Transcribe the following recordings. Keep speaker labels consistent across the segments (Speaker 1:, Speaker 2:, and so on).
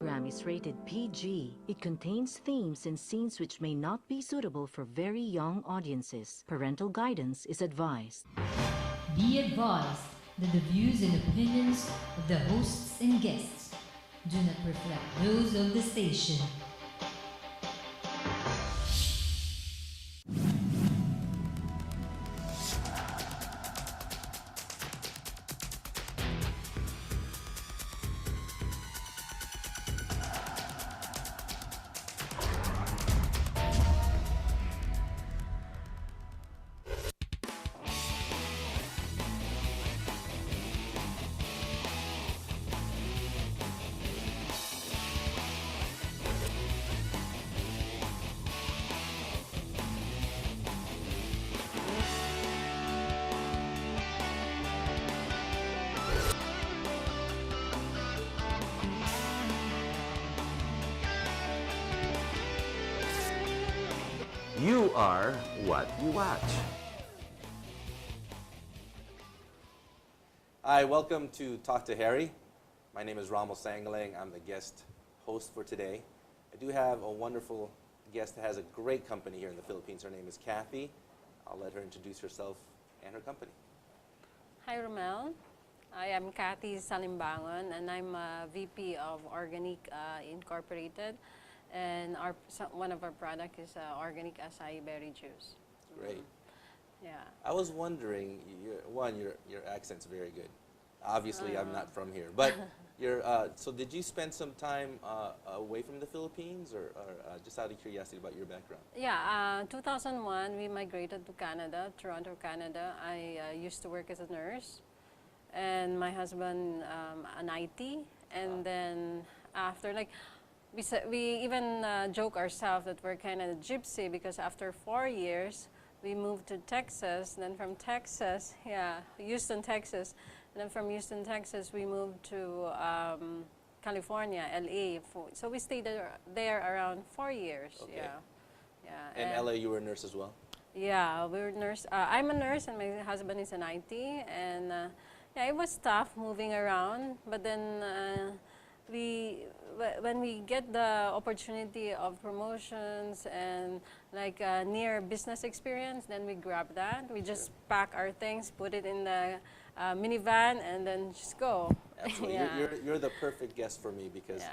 Speaker 1: Program is rated PG. It contains themes and scenes which may not be suitable for very young audiences. Parental guidance is advised.
Speaker 2: Be advised that the views and opinions of the hosts and guests do not reflect those of the station.
Speaker 3: You are what you watch. Hi, welcome to Talk to Harry. My name is Rommel Sangalang. I'm the guest host for today. I do have a wonderful guest that has a great company here in the Philippines. Her name is Kathy. I'll let her introduce herself and her company.
Speaker 4: Hi, Romel. I am Kathy Salimbangon, and I'm a VP of Organic Incorporated. And one of our products is organic acai berry juice.
Speaker 3: Great.
Speaker 4: Yeah.
Speaker 3: I was wondering, your accent's very good. Obviously, I'm not from here, but so did you spend some time away from the Philippines, or just out of curiosity about your background?
Speaker 4: Yeah, 2001, we migrated to Canada, Toronto, Canada. I used to work as a nurse, and my husband an IT, and then after, like, we even joke ourselves that we're kind of gypsy, because after 4 years, we moved to Texas. Then from Texas, Houston, Texas. And then from Houston, Texas, we moved to California, LA. So we stayed there around 4 years.
Speaker 3: Okay.
Speaker 4: Yeah.
Speaker 3: In LA, you were a nurse as well?
Speaker 4: Yeah, we were nurse. I'm a nurse, and my husband is an IT. And it was tough moving around. But then when we get the opportunity of promotions and like near business experience, then we grab that. We just pack our things, put it in the minivan, and then just go.
Speaker 3: Absolutely.
Speaker 4: Yeah.
Speaker 3: You're the perfect guest for me, because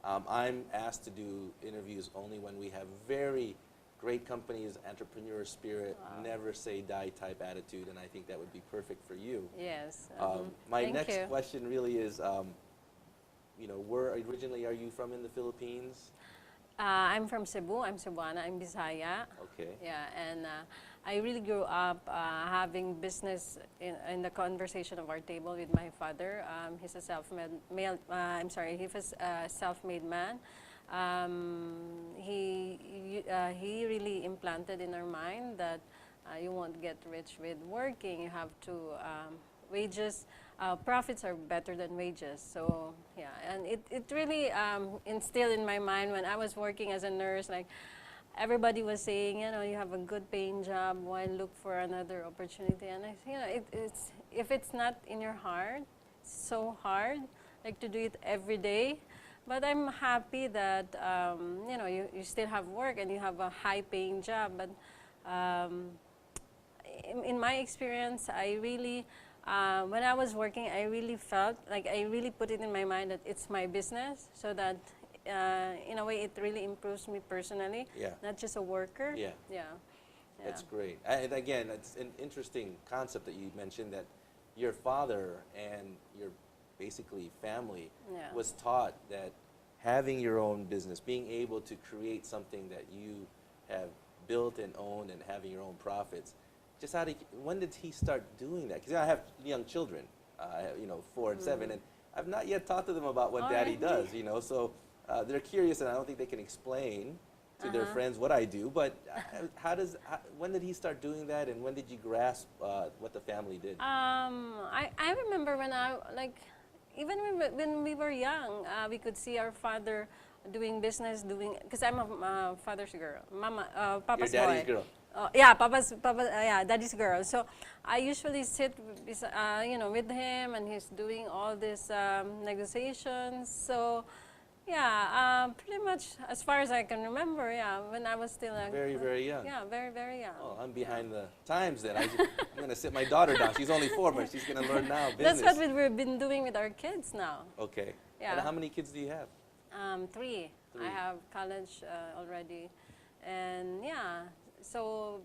Speaker 3: I'm asked to do interviews only when we have very great companies, entrepreneur spirit, never say die type attitude, and I think that would be perfect for you.
Speaker 4: Yes.
Speaker 3: My
Speaker 4: Thank
Speaker 3: next
Speaker 4: you.
Speaker 3: question really is, where originally are you from in the Philippines?
Speaker 4: I'm from Cebu. I'm Cebuana. I'm Bisaya.
Speaker 3: Okay.
Speaker 4: Yeah, and I really grew up having business in the conversation of our table with my father. He's a he was a self-made man. He really implanted in our mind that you won't get rich with working. You have to wages. Profits are better than wages. So yeah, and it really instilled in my mind when I was working as a nurse, like everybody was saying, you have a good paying job, why look for another opportunity? And it's if it's not in your heart, it's so hard, like, to do it every day. But I'm happy that you still have work and you have a high paying job. But in my experience, I really when I was working, I really felt like I really put it in my mind that it's my business, so that in a way it really improves me personally, not just a worker. Yeah.
Speaker 3: That's great. And again, it's an interesting concept that you mentioned, that your father and your basically family was taught that having your own business, being able to create something that you have built and owned and having your own profits, when did he start doing that? Because I have young children, 4 and 7, and I've not yet taught to them about what Daddy does, so they're curious, and I don't think they can explain to their friends what I do. But when did he start doing that, and when did you grasp what the family did?
Speaker 4: I remember when even when we were young, we could see our father doing business, because I'm a father's girl, Papa's boy.
Speaker 3: Your daddy's girl.
Speaker 4: Daddy's girl. So I usually sit, with him, and he's doing all these negotiations. So, much, as far as I can remember, yeah, when I was still a,
Speaker 3: Very, very young.
Speaker 4: yeah, very, very young.
Speaker 3: Oh, I'm behind the times then. I'm going to sit my daughter down. She's only 4, but she's going to learn now business.
Speaker 4: That's what we've been doing with our kids now.
Speaker 3: Okay.
Speaker 4: Yeah.
Speaker 3: And how many kids do you have?
Speaker 4: 3.
Speaker 3: Three.
Speaker 4: I have college already. And yeah, so,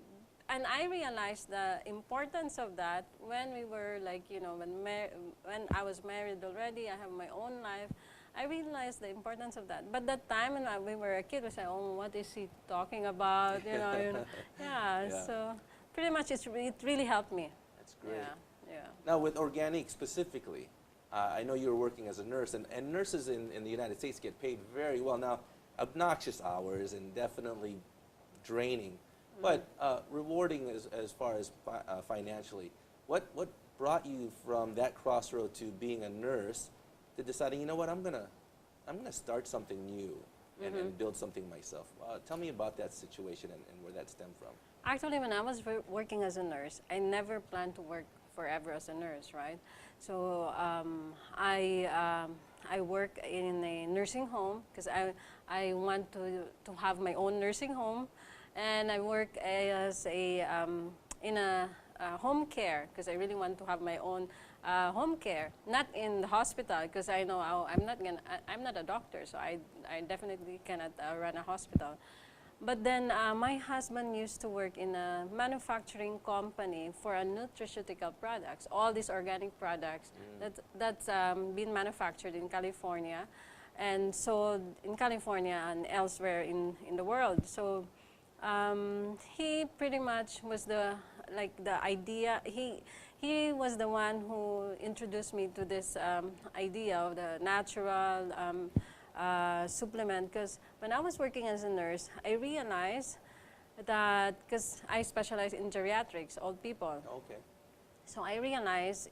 Speaker 4: and I realized the importance of that when we were like, you know, when I was married already, I have my own life. I realized the importance of that. But that time when we were a kid, we said, oh, what is he talking about? You know, yeah,
Speaker 3: Yeah.
Speaker 4: so pretty much it really helped me.
Speaker 3: That's great.
Speaker 4: Yeah, yeah.
Speaker 3: Now, with organic specifically, I know you were working as a nurse, and nurses in the United States get paid very well. Now, obnoxious hours and definitely draining, but rewarding as far as financially. What brought you from that crossroad to being a nurse to deciding, you know what, I'm gonna start something new and build something myself? Tell me about that situation and where that stemmed from.
Speaker 4: Actually, when I was working as a nurse, I never planned to work forever as a nurse, right? So I work in a nursing home because I want to have my own nursing home, and I work as a in a home care because I really want to have my own home care, not in the hospital because I know I'm not a doctor, so I definitely cannot run a hospital. But then my husband used to work in a manufacturing company for a nutraceutical products, all these organic products that's been manufactured in California and sold in California and elsewhere in the world. So he pretty much was the idea. He was the one who introduced me to this idea of the natural supplement, because when I was working as a nurse, I realized that, because I specialize in geriatrics, old people.
Speaker 3: Okay.
Speaker 4: So I realized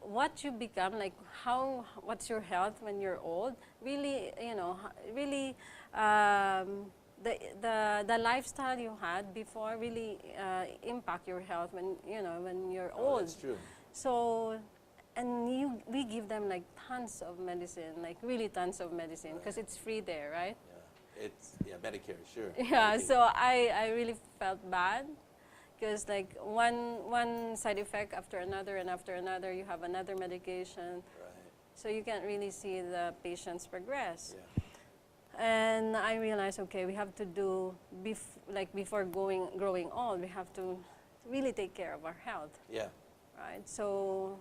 Speaker 4: what you become, like what's your health when you're old, really, you know, really the lifestyle you had before really impact your health when, you know, when you're old.
Speaker 3: That's true.
Speaker 4: So, and we give them like tons of medicine, like really tons of medicine, because it's free there, right?
Speaker 3: Yeah, it's Medicare, sure.
Speaker 4: Yeah,
Speaker 3: Medicaid.
Speaker 4: so I really felt bad, because like one side effect after another and after another, you have another medication,
Speaker 3: Right.
Speaker 4: so you can't really see the patients progress.
Speaker 3: Yeah.
Speaker 4: And I realized, okay, we have to do before growing old, we have to really take care of our health,
Speaker 3: Yeah.
Speaker 4: right? So.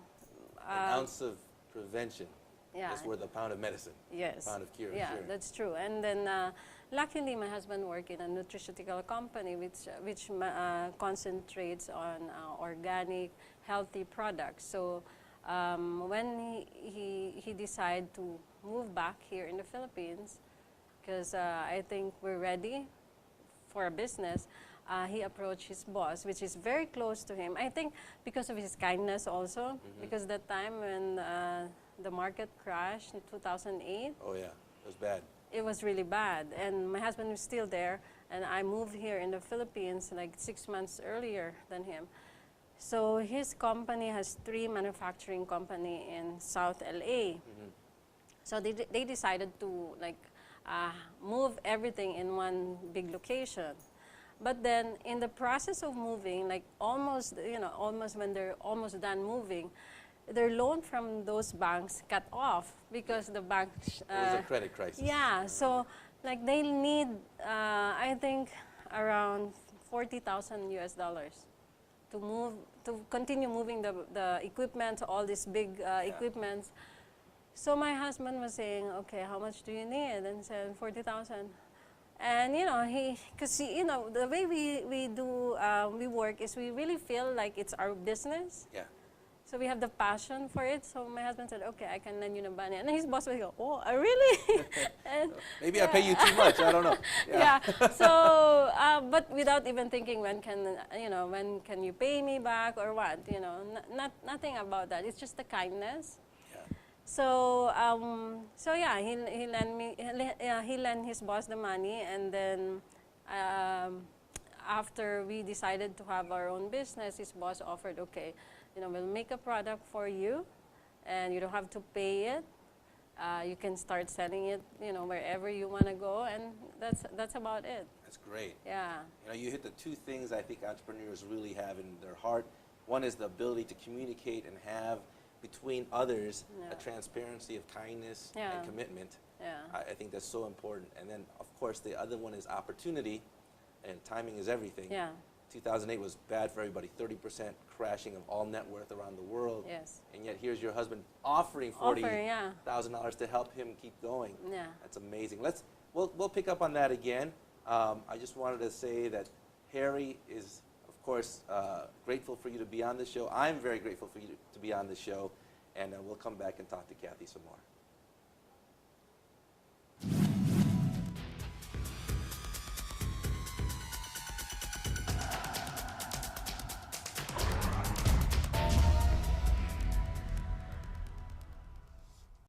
Speaker 3: An ounce of prevention
Speaker 4: Yeah.
Speaker 3: is worth a pound of medicine.
Speaker 4: Yes.
Speaker 3: Pound of cure.
Speaker 4: Yeah,
Speaker 3: Sure.
Speaker 4: that's true. And then, luckily, my husband worked in a nutraceutical company which concentrates on organic, healthy products. So when he decided to move back here in the Philippines, because I think we're ready for a business, he approached his boss, which is very close to him. I think because of his kindness also, because that time when the market crashed in 2008,
Speaker 3: Oh yeah, it was bad.
Speaker 4: it was really bad. And my husband was still there, and I moved here in the Philippines like 6 months earlier than him. So his company has 3 manufacturing company in South LA. So they decided to like move everything in one big location. But then in the process of moving, like almost when they're almost done moving, their loan from those banks cut off because the banks.
Speaker 3: It was a credit crisis.
Speaker 4: Yeah, so like they need, I think, around $40,000 to continue moving the equipment, all these big equipments. So my husband was saying, okay, how much do you need? And said 40,000. And you know, because you know, the way we work is we really feel like it's our business.
Speaker 3: Yeah.
Speaker 4: So we have the passion for it. So my husband said, okay, I can lend you the money. And his boss would go, oh, really? And
Speaker 3: Maybe I pay you too much. I don't know.
Speaker 4: yeah. So, but without even thinking when can you pay me back or what? You know, nothing about that. It's just the kindness. So, so yeah, he lent his boss the money, and then after we decided to have our own business, his boss offered, okay, you know, we'll make a product for you, and you don't have to pay it, you can start selling it, you know, wherever you want to go, and that's about it.
Speaker 3: That's great.
Speaker 4: Yeah.
Speaker 3: You know, you hit the two things I think entrepreneurs really have in their heart. One is the ability to communicate and have between others a transparency of kindness and commitment.
Speaker 4: Yeah.
Speaker 3: I think that's so important. And then, of course, the other one is opportunity, and timing is everything.
Speaker 4: Yeah.
Speaker 3: 2008 was bad for everybody, 30% crashing of all net worth around the world.
Speaker 4: Yes.
Speaker 3: And yet here's your husband offering $40,000 to help him keep going.
Speaker 4: Yeah.
Speaker 3: That's amazing. We'll pick up on that again. I just wanted to say that Harry is, of course, grateful for you to be on the show. I'm very grateful for you to be on the show, and we'll come back and talk to Kathy some more.